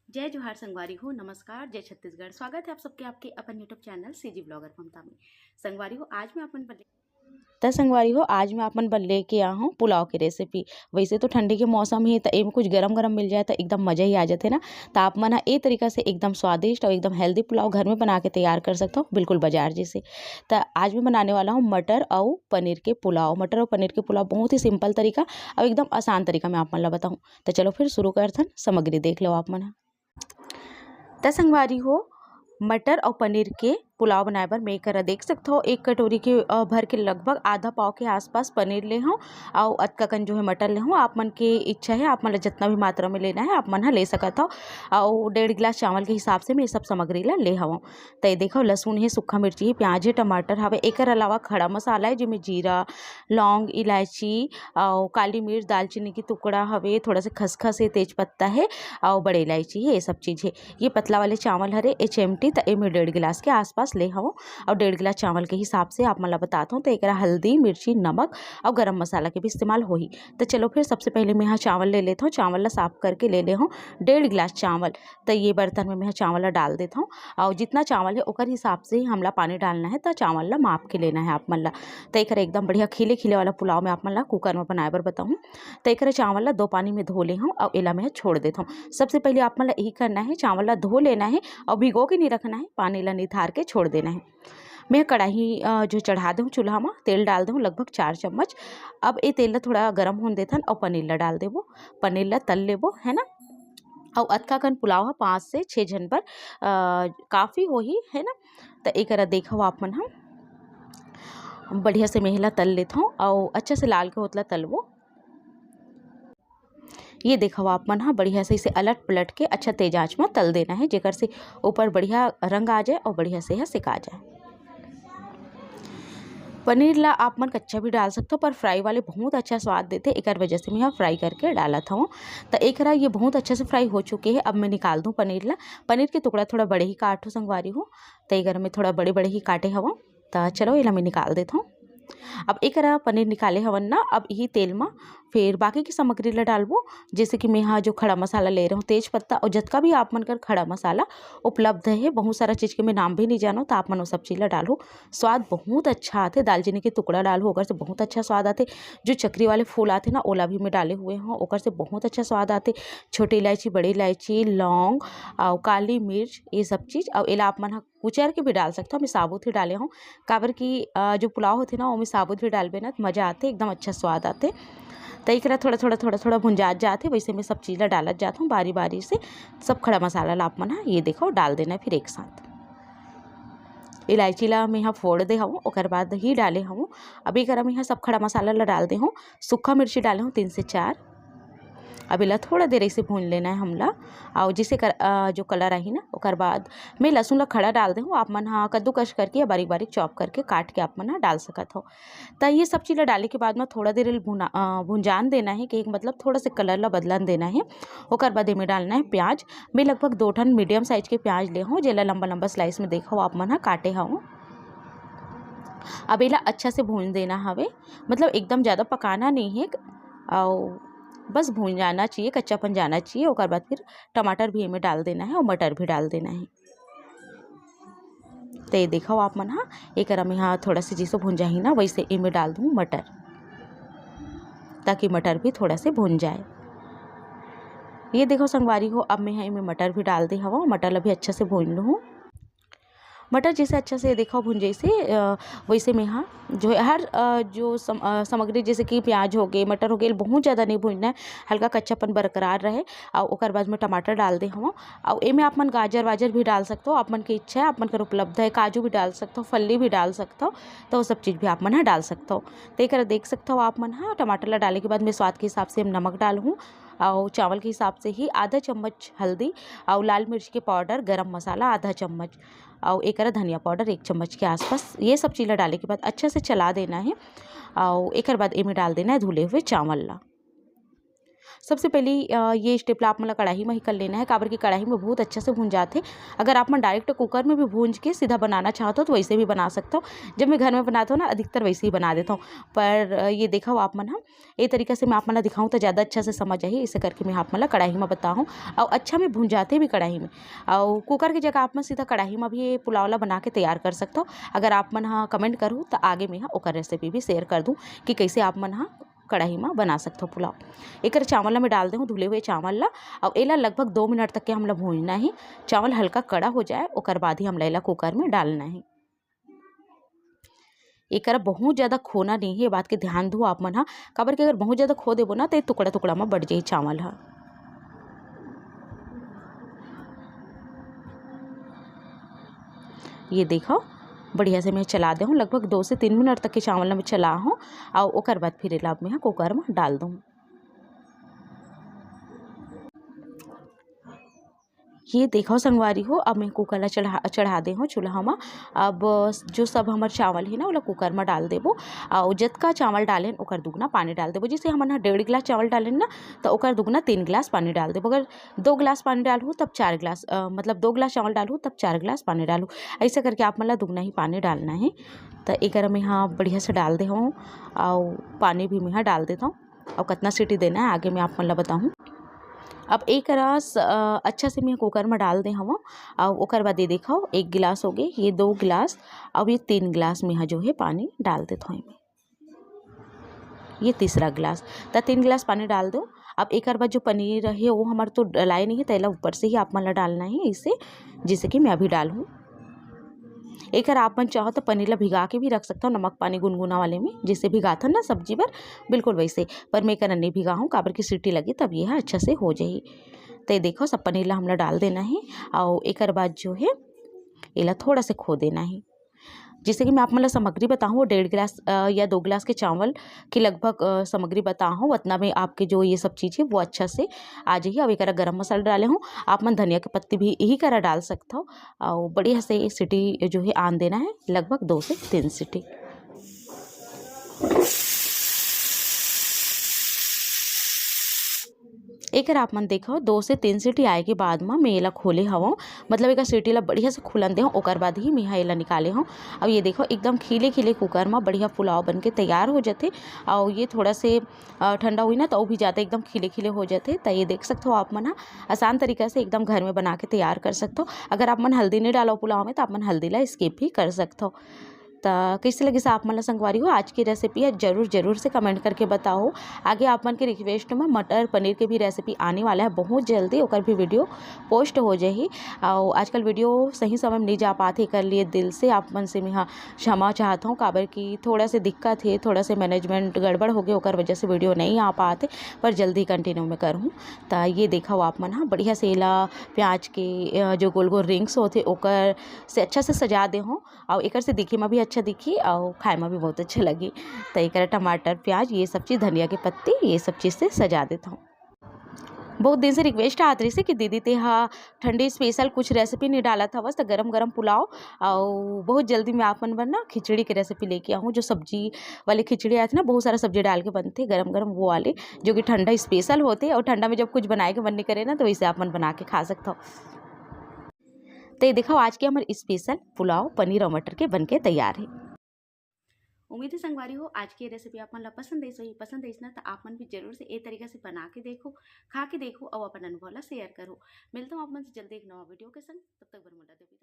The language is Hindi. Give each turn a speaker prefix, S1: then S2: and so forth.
S1: जय जोहार संगवारी हो। नमस्कार, जय छत्तीसगढ़। स्वागत है आप सबके आपके अपन यूट्यूब चैनल सीजी ब्लॉगर ममता में। संगवारी हो, आज मैं अपन लेके आ हूँ पुलाव की रेसिपी। वैसे तो ठंडी के मौसम ही तो एम कुछ गरम गरम मिल जाए तो एकदम मज़ा ही आ जाते ना। तो आप मन ए तरीका से एकदम स्वादिष्ट और एकदम हेल्दी पुलाव घर में बना के तैयार कर सकते हो, बिल्कुल बाजार जैसे। तो आज मैं बनाने वाला हूँ मटर और पनीर के पुलाव। मटर और पनीर के पुलाव बहुत ही सिंपल तरीका और एकदम आसान तरीका मैं आप मन ला बताऊँ। तो चलो फिर शुरू करथन। सामग्री देख लो आप मन। त संगवारी हो, मटर और पनीर के पुलाव बनाए बर मैं करा देख सकते हो। एक कटोरी के भर के लगभग आधा पाव के आसपास पनीर ले हूँ और अतका कन जो है मटर ले हूँ। आप मन के इच्छा है, आप मन ला जितना भी मात्रा में लेना है आप मन ले सकत हो। और 1.5 गिलास चावल के हिसाब से मैं ये सब सामग्री ला ले हूँ। तो ये देखो, लहसुन है, सूखा मिर्ची है, प्याज है, टमाटर हवे। एकर अलावा खड़ा मसाला है जिसमें जीरा, लौंग, इलायची और काली मिर्च, दालचीनी की टुकड़ा हवे, थोड़ा सा खसखस है, तेजपत्ता है और बड़े इलायची है, ये सब चीज़ है। ये पतला वाले चावल हरे HMT। तो मैं 1.5 गिलास के आसपास ले हूँ और 1.5 गिलास चावल के हिसाब से आप मन ला बताता हूँ। तो एक हल्दी, मिर्ची, नमक और गरम मसाला के भी इस्तेमाल हो ही। तो चलो फिर सबसे पहले मैं यहाँ चावल ले लेता हूँ। चावल ला साफ करके ले हूँ 1.5 गिलास चावल। तो ये बर्तन में मैं चावल ला डाल देता हूँ और जितना चावल है उकर हिसाब से ही हमला पानी डालना है। तो चावल ला माप के लेना है आप मन ला। तो एक एकदम बढ़िया खिले खिले वाला पुलाव में आप मन ला कुकर में बनाए बर बताऊँ। तो एक चावल ला 2 पानी में धो ले हूँ और एला मैं छोड़ देता हूँ। सबसे पहले आप मन ला यही करना है, चावल ला धो लेना है और भिगो के नहीं रखना है, पानी ला निथार के छोड़ देना है। मैं कढ़ाई जो चढ़ा दूँ चूल्हा में, तेल डाल दूँ लगभग 4 चम्मच। अब ये तेल ला थोड़ा गर्म होने देथन और पनीर ला डाल देबो। पनीर ला तल लेबो, है ना। और अतका कन पुलाव है 5 से 6 जन पर काफ़ी हो ही, है ना। तो एक देखो आप मन हम बढ़िया से मेहला तल लेता हूँ और अच्छा से लाल के होतला तलबो। ये देखो आप मन हाँ, बढ़िया से इसे अलट पलट के अच्छा तेज आंच में तल देना है, जेकर से ऊपर बढ़िया रंग आ जाए और बढ़िया से यह सिका जाए। पनीर ला आप मन कच्चा भी डाल सकते हो, पर फ्राई वाले बहुत अच्छा स्वाद देते, एक वजह से मैं यहाँ फ्राई करके डाला था। तो एक ये बहुत अच्छे से फ्राई हो चुके हैं। अब मैं निकाल दूँ पनीर ला। पनीर के टुकड़ा थोड़ा बड़े ही काटो संगवारी हो। तो एक में थोड़ा बड़े बड़े ही काटे हवा। तो चलो ये मैं निकाल देता हूँ। अब एक पनीर निकाले हवन ना, अब यही तेल में फिर बाकी की सामग्री ला डालबो। जैसे कि मैं यहाँ जो खड़ा मसाला ले रहा हूँ, तेज पत्ता और जतका भी आप मन कर खड़ा मसाला उपलब्ध है, बहुत सारा चीज़ के मैं नाम भी नहीं जानो, तो आप मन वो सब चीज़ ला डालो। स्वाद बहुत अच्छा आते। दालचीनी के टुकड़ा डालो, ओकर से बहुत अच्छा स्वाद आते। जो चक्री वाले फूल आते ना, ओला भी मैं डाले हुए हैं, ओकर से बहुत अच्छा स्वाद आते। छोटी इलायची, बड़ी इलायची, लौंग और काली मिर्च, ये सब चीज़। और एला आप मन कुचर के भी डाल सकते हो। मैं साबुत ही डाले हूँ, काबर की जो पुलाव होते ना वो में साबुत भी डालबे ना तो मज़ा आते, एकदम अच्छा स्वाद आते। तो एक थोड़ा भुंजात जाते, वैसे मैं सब चीज़ ला डालत जाता हूँ बारी बारी से। सब खड़ा मसाला ला आप मन ये देखो डाल देना फिर एक साथ। इलायची ला मैं यहाँ फोड़ दे हूँ, ओकर बाद ही डाले हूँ। अभी कर मैं यहाँ सब खड़ा मसाला ला डाल दे हूँ। सूखा मिर्ची डाले हूँ 3 से 4। अब इला थोड़ा देर ऐसे भून लेना है हमला। और जिसे जो कलर आई ना, ओकर बाद मैं लहसुन ला खड़ा डाल दे हूँ। आप मन हाँ कद्दूकस करके या बारीक बारीक चॉप करके काट के आप मन हाँ डाल सकत हो। तो ये सब चीज़ डाले के बाद में थोड़ा देर भुंजान देना है, कि मतलब थोड़ा सा कलर ला बदलान देना है। ओकर बाद में डालना है प्याज। मैं लगभग 2 ठन मीडियम साइज के प्याज ले हूँ, जेला लंबा लंबा स्लाइस में देखो आप मन हाँ काटे हूँ। अब इला अच्छा से भून देना हवे, मतलब एकदम ज़्यादा पकाना नहीं है और बस भून जाना चाहिए, कच्चापन जाना चाहिए। और बाद फिर टमाटर भी इनमें डाल देना है और मटर भी डाल देना है। तो ये देखो आप मन हाँ, एक में यहाँ थोड़ा सी जैसे भून जाही ना, वैसे इनमें डाल दूँ मटर, ताकि मटर भी थोड़ा से भून जाए। ये देखो संगवारी हो, अब मैं यहाँ इनमें मटर भी डाल दी हवा। मटर अभी अच्छा से भून लूँ। मटर जैसे अच्छा से देखो भुन जैसे वैसे में हाँ जो है हर सामग्री जैसे कि प्याज हो गए, मटर हो गए, बहुत ज़्यादा नहीं भूनना है, हल्का कच्चापन बरकरार रहे। और ओकर बाद में टमाटर डाल दे हम। और एमें आप मन गाजर वाजर भी डाल सकते हो, आप मन की इच्छा है, आप मन कर उपलब्ध है। काजू भी डाल सकते हो, फल्ली भी डाल सकते हो, तो वो सब चीज़ भी आप मन हाँ डाल सकते हो। तो एक देख सकते हो आप मन हाँ, टमाटर ला डालने के बाद मैं स्वाद के हिसाब से नमक डालूँ और चावल के हिसाब से ही आधा चम्मच हल्दी और लाल मिर्च के पाउडर, गरम मसाला आधा चम्मच और एक धनिया पाउडर 1 चम्मच के आसपास। ये सब चीज़ें डालने के बाद अच्छा से चला देना है और एक बाद इनमें डाल देना है धुले हुए चावल ला। सबसे पहले ये स्टेप ला आप मतलब कढ़ाई में ही कर लेना है। काबर की कढ़ाई में बहुत अच्छा से भून जाते। अगर आप मन डायरेक्ट कुकर में भी भून के सीधा बनाना चाहते हो तो वैसे भी बना सकते हो। जब मैं घर में बनाता हूँ ना अधिकतर वैसे ही बना देता हूँ। पर ये देखा हो आप मन हम ये तरीके से मैं आप मन दिखाऊँ तो ज़्यादा अच्छा से समझ आई, इसे करके मैं आप मतलब कढ़ाई में बताऊँ और अच्छा में भून जाते भी कढ़ाई में। और कुकर की जगह आप मन सीधा कढ़ाई में भी ये पुलाव ला बना के तैयार कर सकते हो। अगर आप मन हाँ कमेंट करूँ तो आगे मैं हाँ ओकर रेसिपी भी शेयर कर दूँ कि कैसे आप मन हाँ कढ़ाई में बना सकते हो पुलाव। एक चावल ला मैं डाल दूँ धुले हुए चावल ला और एला लगभग 2 मिनट तक के हमला भूनना है। चावल हल्का कड़ा हो जाए ओकर बाद ही हम एला कुकर में डालना है। एक बहुत ज़्यादा खोना नहीं है, ये बात के ध्यान दो आप मन हाँ। काबर के अगर बहुत ज़्यादा खो देबो ना तो टुकड़ा टुकड़ा में बढ़ जाई चावल हाँ। ये देखो बढ़िया से मैं चला दे हूँ लगभग 2 से 3 मिनट तक के चावल में चला हूँ और ओकर बाद फिर एला मैं कुकर में डाल दूँ। ये देखो संगवारी हो अब मैं कुकर ला चढ़ा दे हूँ चूल्हा में। अब जो सब हमार चावल है ना ओला कुकर में डाल देबो और जितना चावल डालें ओकर दुगना पानी डाल देबो। जैसे हमन 1.5 गिलास चावल डालें ना तो ओकर दुगना 3 गिलास पानी डाल देबो। अगर 2 गिलास पानी डालूँ तब 4 गिलास मतलब 2 गिलास चावल डालूँ तब 4 गिलास पानी डालूँ। ऐसे करके आप मतलब दुगना ही पानी डालना है। तो एक मैं यहाँ बढ़िया से डाल दे हूँ और पानी भी मैं यहाँ डाल देता हूँ और कितना सीटी देना है आगे मैं आप मतलब बताऊँ। अब एक रस अच्छा से मैं कुकर में डाल दे हूँ और ओकर बाद ये देखो 1 गिलास हो गए, ये 2 गिलास अब ये 3 गिलास में जो है पानी डाल देता हूँ। ये तीसरा गिलास तो 3 गिलास पानी डाल दो। अब एक बाद जो पनीर है वो हमारे तो डलाए नहीं है तेला ऊपर से ही आप मतलब डालना है इसे, जैसे कि मैं अभी डालूँ। एक आप मन चाहो तो पनीर ला भिगा के भी रख सकता हूँ नमक पानी गुनगुना वाले में, जैसे भिगाता ना सब्जी पर बिल्कुल वैसे। पर मैं कर नहीं भिगा हूँ काबर की सीटी लगी तब यह अच्छा से हो जाए। तो ये देखो सब पनीर ला हमला डाल देना है और एक बाद जो है इला थोड़ा से खो देना है। जैसे कि मैं आप मतलब सामग्री बताऊँ वो 1.5 गिलास या 2 गिलास के चावल की लगभग सामग्री बताऊँ उतना में आपके जो ये सब चीज़ है वो अच्छा से आ जाइए। अब एक गरम मसाला डाले हूँ, आप मन धनिया के पत्ती भी यही करा डाल सकते हो और बढ़िया से सीटी जो है आन देना है लगभग 2 से 3 सीटी। एक आप मन देखो 2 से 3 सीटी आए के बाद में मैं एला खोले हूँ, मतलब एक सीटी ला बढ़िया से खुलन दे हूँ ओकर बाद ही मैं एला निकाले हूँ। अब ये देखो एकदम खिले खिले कुकर में बढ़िया पुलाव बन के तैयार हो जाते और ये थोड़ा से ठंडा हुई ना तो भी ज़्यादा एकदम खिले खिले हो जाते। तो ये देख सकते हो आप मन आसान तरीका से एकदम घर में बना के तैयार कर सकते हो। अगर आप मन हल्दी नहीं डालो पुलाव में तो आप मन हल्दी ला स्किप भी कर सकते हो। तो कैसे लगी आप मन संगवारी हो आज की रेसिपी है जरूर से कमेंट करके बताओ। आगे आप मन के रिक्वेस्ट में मटर पनीर के भी रेसिपी आने वाला है बहुत जल्दी, ओकर भी वीडियो पोस्ट हो जाही। और आजकल वीडियो सही समय में नहीं जा पाते, कर लिए दिल से आप मन से मैं हाँ क्षमा चाहता हूँ काबर की थोड़ा से दिक्कत है, थोड़ा से मैनेजमेंट गड़बड़ हो गए ओकर वजह से वीडियो नहीं आ पाते, पर जल्दी कंटिन्यू में करूँ। तो ये देखा हो आप मन हाँ बढ़िया से ला प्याज के जो गोल गोल रिंग्स होते ओकर से अच्छा से सजा दे हूँ और एक से दिखे में भी अच्छा दिखी और खाए में भी बहुत अच्छा लगी। तो एक टमाटर प्याज ये सब चीज़ धनिया के पत्ती ये सब चीज़ से सजा देता हूँ। बहुत दिन से रिक्वेस्ट आत रही से कि दीदी ते हाँ ठंडी स्पेशल कुछ रेसिपी नहीं डाला था बस तो गरम गरम पुलाव और बहुत जल्दी मैं आप मन पर ना खिचड़ी की रेसिपी लेके आऊँ। जो सब्जी वाली खिचड़ी आए थे ना बहुत सारा सब्जी डाल के बनते गरम गरम वो वाले जो कि ठंडा स्पेशल होते और ठंडा में जब कुछ बनाए के मन नहीं करे ना तो वैसे आप मन बना के खा सकते हो। तो ये देखो आज के हमारे स्पेशल पुलाव पनीर और मटर के बनके तैयार है। उम्मीद है संगवारी हो आज की रेसिपी आप मन ला पसंद आई सही पसंद आई ना तो आप मन भी जरूर से ए तरीके से बना के देखो, खा के देखो और अपन अनुभव ला शेयर करो। मिलता हूँ आप मन से जल्दी एक नवा वीडियो के संग, तब तक बरमुला देवी।